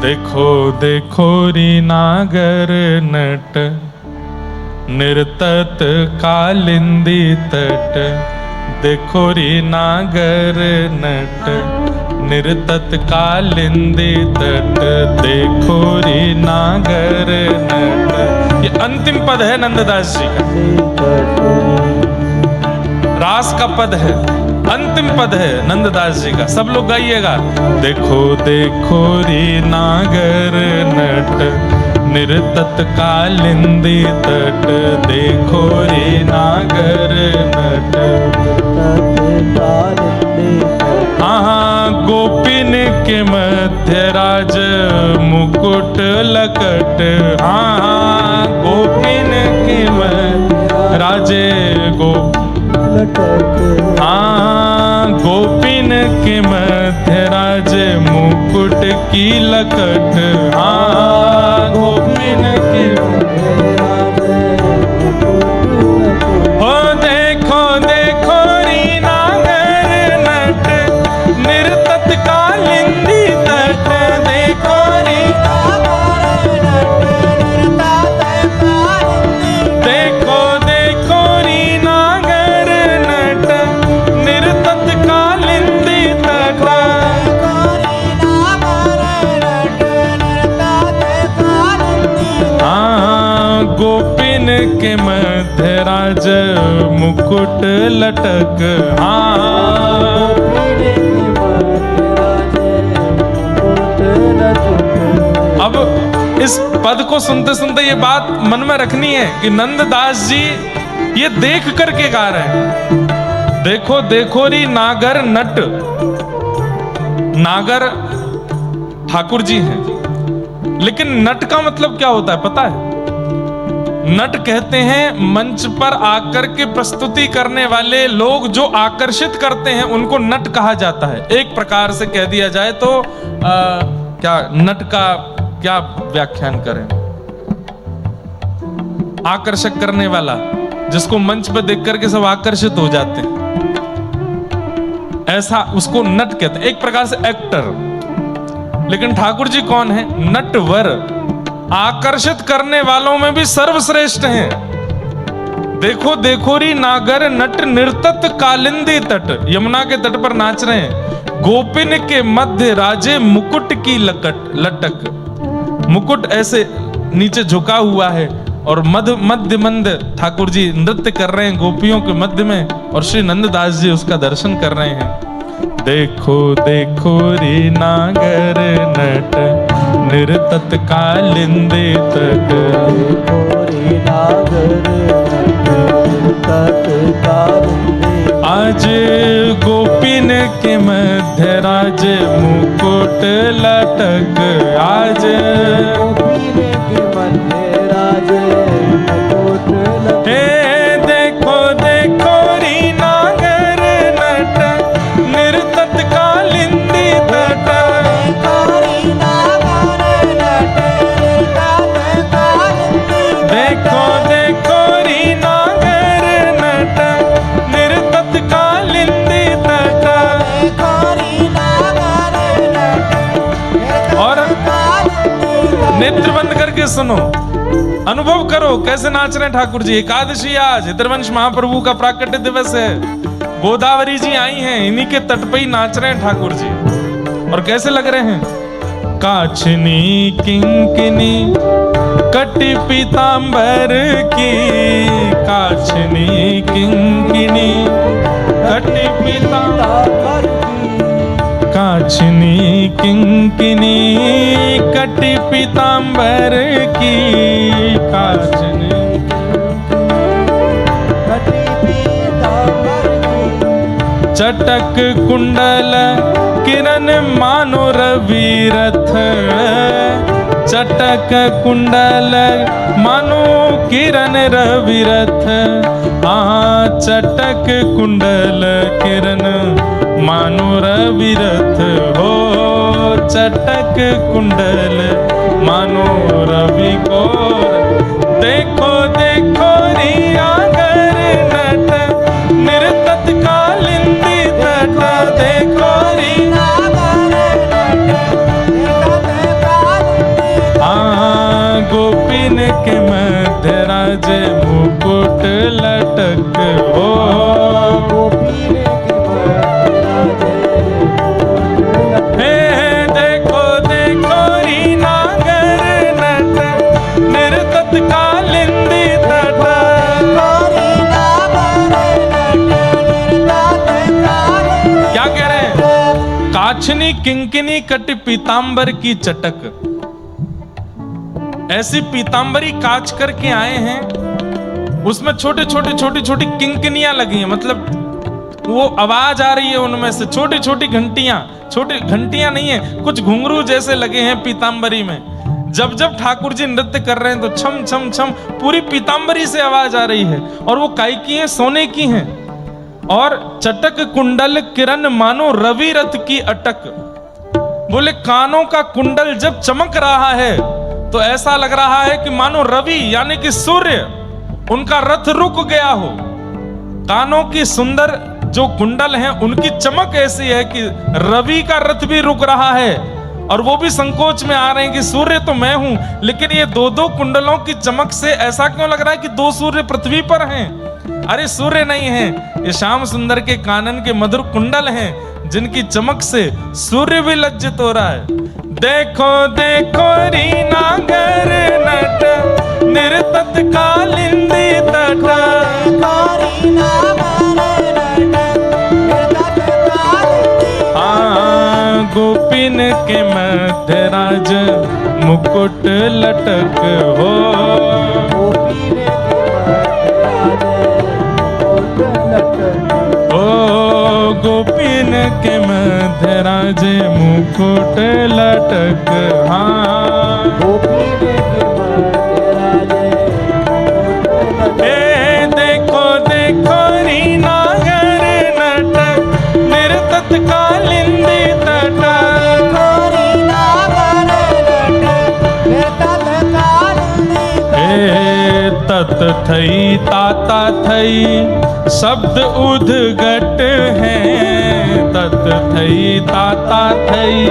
देखो देखो री नागर नट निर्तत कालिंदी तट। देखो री नागर नट निर्तत कालिंदी तट। देखो री नागर नट। ये अंतिम पद है नंददास जी का, रास का पद है, अंतिम पद है नंददास जी का। सब लोग गाइएगा। देखो देखो री नागर नट निर्तत कालिंदी तट। देखो री नागर नट। हाँ गोपिन के मध्य राज मुकुट लकट। हाँ गोपिन के मध्य राजे हाँ गोपिन के मध्य राज मुकुट की लकट। हाँ गोपिन के हो देखो देखो री नागर नट निर्तत कालिंदी तट। देखो री देखो देखो री नागर नट निर्तत कालिंदी तट। हाँ गोपिन के मध्य राज मुकुट लटक। हाँ अब इस पद को सुनते सुनते ये बात मन में रखनी है कि नंददास जी ये देख करके गा रहे हैं। देखो देखो री नागर नट। नागर ठाकुर जी हैं, लेकिन नट का मतलब क्या होता है पता है? नट कहते हैं मंच पर आकर के प्रस्तुति करने वाले लोग जो आकर्षित करते हैं उनको नट कहा जाता है। एक प्रकार से कह दिया जाए तो क्या नट का क्या व्याख्यान करें? आकर्षक करने वाला, जिसको मंच पर देख करके सब आकर्षित हो जाते हैं, ऐसा उसको नट कहते हैं। एक प्रकार से एक्टर। लेकिन ठाकुर जी कौन है? नटवर, आकर्षित करने वालों में भी सर्वश्रेष्ठ हैं। देखो देखो री नागर नट निर्तत कालिंदी तट। यमुना के तट पर नाच रहे हैं। गोपिन के मध्य राजे मुकुट की लटक। मुकुट ऐसे नीचे झुका हुआ है और मध्य मंद ठाकुर जी नृत्य कर रहे हैं गोपियों के मध्य में, और श्री नंददास जी उसका दर्शन कर रहे हैं। देखो देखो री नागर नट निर्तत कालिंदी तट। आज गोपिन के मध्य राज मुकुट लटक। आज गोपिन के मध्य राज मुकुट लटक। हे देखो देखो री नागर नट निर्तत कालिंदी तट। देखो देखो री नागर नट निर्तत कालिंदी तट। और नेत्र बंद करके सुनो, अनुभव करो कैसे नाच रहे हैं ठाकुर जी। एकादशी आज हितरवंश महाप्रभु का प्राकट्य दिवस है। गोदावरी जी आई हैं, इन्हीं के तट पे ही नाच रहे हैं ठाकुर जी। और कैसे लग रहे हैं? काछनी किंकिनी कटी पीतांबर की। काछनी किंकिनी कटी पीतांबर की। काछनी किंकिनी कटी पीतांबर की। काछनी कटी पीतांबर की। चटक कुंडल किरण मानो रवि रथ। चटक कुंडल मानो किरण रवि रथ। हाँ चटक कुंडल किरण मानो रवि रथ। हो चटक कुंडल मानो रवि को। देखो देखो री नागर नट निर्तत कालिंदी तट। देखो री नागर नट निर्तत गोपीन के मध्य राजे मुकुट लटक हो। गोपीन के मध्य राजे हे देखो देखो री नागर नट निर्तत कालिंदी तट। क्या कह रहे हैं? काछनी किंकिनी कट पीतांबर की चटक। ऐसी पीतांबरी काच करके आए हैं, उसमें छोटे छोटे छोटी छोटी किंकिनियां लगी हैं, मतलब वो आवाज आ रही है उनमें से, छोटी छोटी घंटियां, छोटी घंटियां नहीं है, कुछ घुंघरू जैसे लगे हैं पीतांबरी में। जब जब ठाकुर जी नृत्य कर रहे हैं तो छम छम छम पूरी पीतांबरी से आवाज आ रही है। और वो काय की है? सोने की हैं। और चटक कुंडल किरण मानो रवि रथ की अटक। बोले कानों का कुंडल जब चमक रहा है तो ऐसा लग रहा है कि मानो रवि यानी कि सूर्य उनका रथ रुक गया हो। कानों की सुंदर जो कुंडल हैं उनकी चमक ऐसी है कि रवि का रथ भी रुक रहा है। और वो भी संकोच में आ रहे हैं कि सूर्य तो मैं हूं, लेकिन ये दो दो कुंडलों की चमक से ऐसा क्यों लग रहा है कि दो सूर्य पृथ्वी पर हैं? अरे सूर्य नहीं है, ये श्याम सुंदर के कानन के मधुर कुंडल हैं, जिनकी चमक से सूर्य भी लज्जित हो रहा है। देखो देखो री नागर नट निर्तत कालिंदी तट। गोपीन के मध्य राज मुकुट लटक हो। ओ गोपीन के मध्य राज मुकुट लटक। हाँ देखो देखो री नागर नट निर्तत कालिंदी तट। तत थई ताता थई शब्द उद्घट हैं। तत थई ताता थई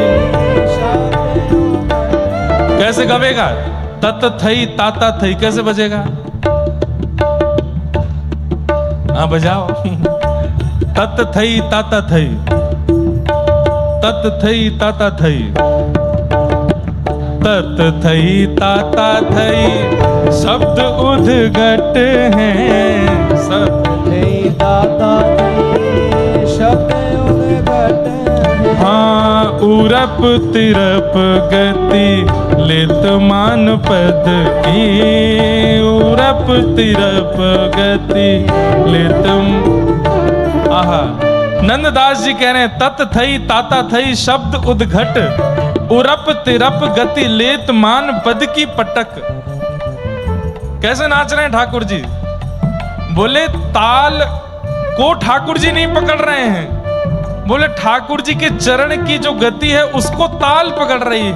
कैसे गवेगा? तत थई ताता थई कैसे बजेगा? हाँ बजाओ। तत थई ताता थई, तत थई ताता थई, तत थई ताता थई शब्द उद्घट हैं। शब्द थई ताता थई शब्द उद्घट हैं। हाँ उरप तिरप गति लेत मान पद की। उरप तिरप गति लेत। आहा नंददास जी कह रहे हैं तत थई ताता थई शब्द उद्घट उरप तिरप गति लेत मान पद की पटक। कैसे नाच रहे हैं ठाकुर जी? बोले ताल को ठाकुर जी नहीं पकड़ रहे हैं, बोले ठाकुर जी के चरण की जो गति है उसको ताल पकड़ रही है।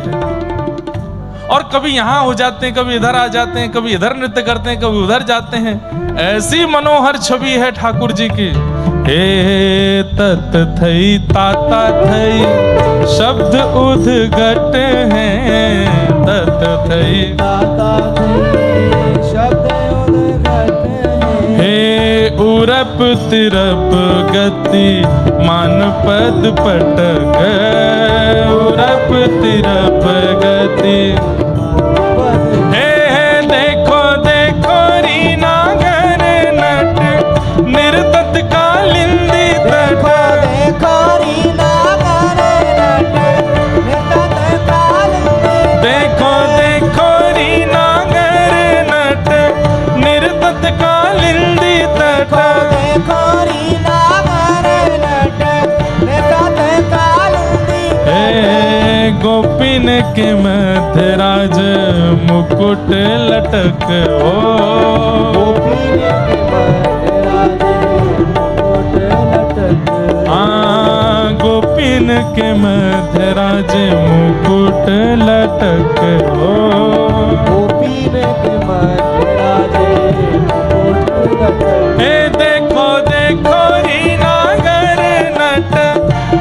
और कभी यहां हो जाते हैं, कभी इधर आ जाते हैं, कभी इधर नृत्य करते हैं, कभी उधर जाते हैं। ऐसी मनोहर छवि है ठाकुर जी की। हे तत थई ताता थई शब्द उद्घट हैं। तत थई ताता थई शब्द उद्घट हैं। हे उरप तिरप गति मान पद पटक। उरप तिरप गति। हे देखो देखो री नागर नट निर्तत कालिंदी तट। देखो री नागर नट निर्तत कालिंदी। देखो देखो री नागर नट निर्तत कालिंदी तट। देखो री नागर नट निर्तत कालिंदी। हे गोपीन के मध्य राज मुकुट लटक हो। गोपीन के मध्य राज मुकुट लटक। हाँ गोपीन के मध्य राज मुकुट लटक हो। गोपीन के मध्य राज मुकुट लटक। हे देखो देखो री नागर नट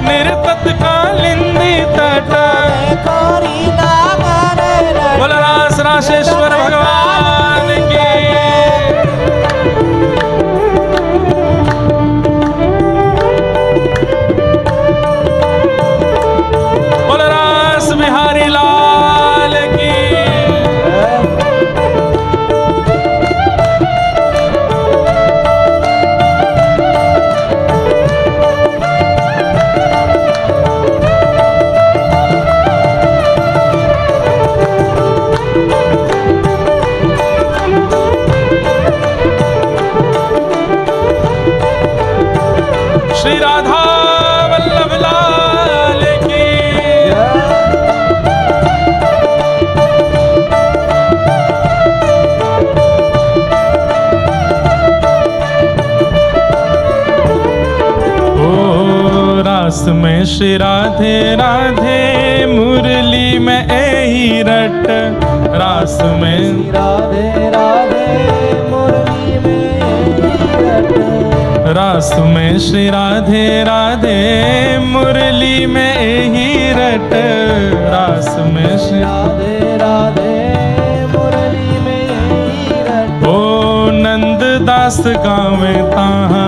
निर्तत कालिंदी तट। देखो री नागर नट बोल रास राशेश्वर भगवान श्री राधे राधे मुरली में एही रट रास में राधे राधे मुरली में रट रास में श्री राधे राधे मुरली में एही रट रास में श्री राधे राधे मुरली में रट ओ नंद दास गावे ताहाँ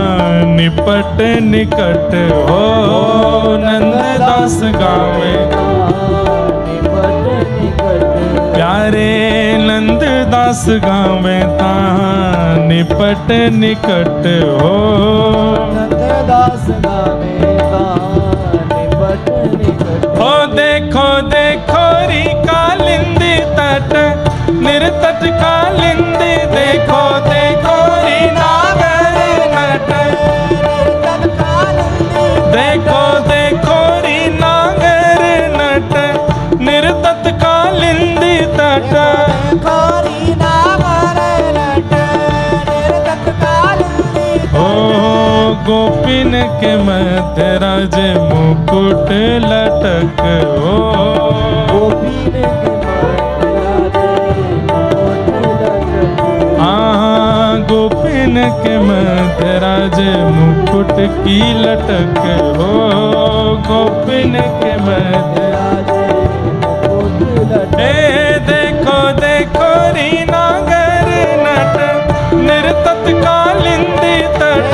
निपट निकट हो नंद दास गावे निपट निकट प्यारे नंद दास गावे ताहाँ निपट निकट हो नंददास गावे निपट निकट ओ देखो देखो री कालिंदी तट निर्तट कालिंदी देखो देखो री नागर नट देखो देखो री नागर नट निर्तट कालिंदी तट खोरी नागर नट निर्तत कालिंदी ओ गोपिन के मध्य राज मुकुट लटक हो गोपीन के गोपिन के मध्य राज मुकुट की लटक हो गोपिन के मध्य ए देखो देखो री नागर नट निर्तत कालिंदी तट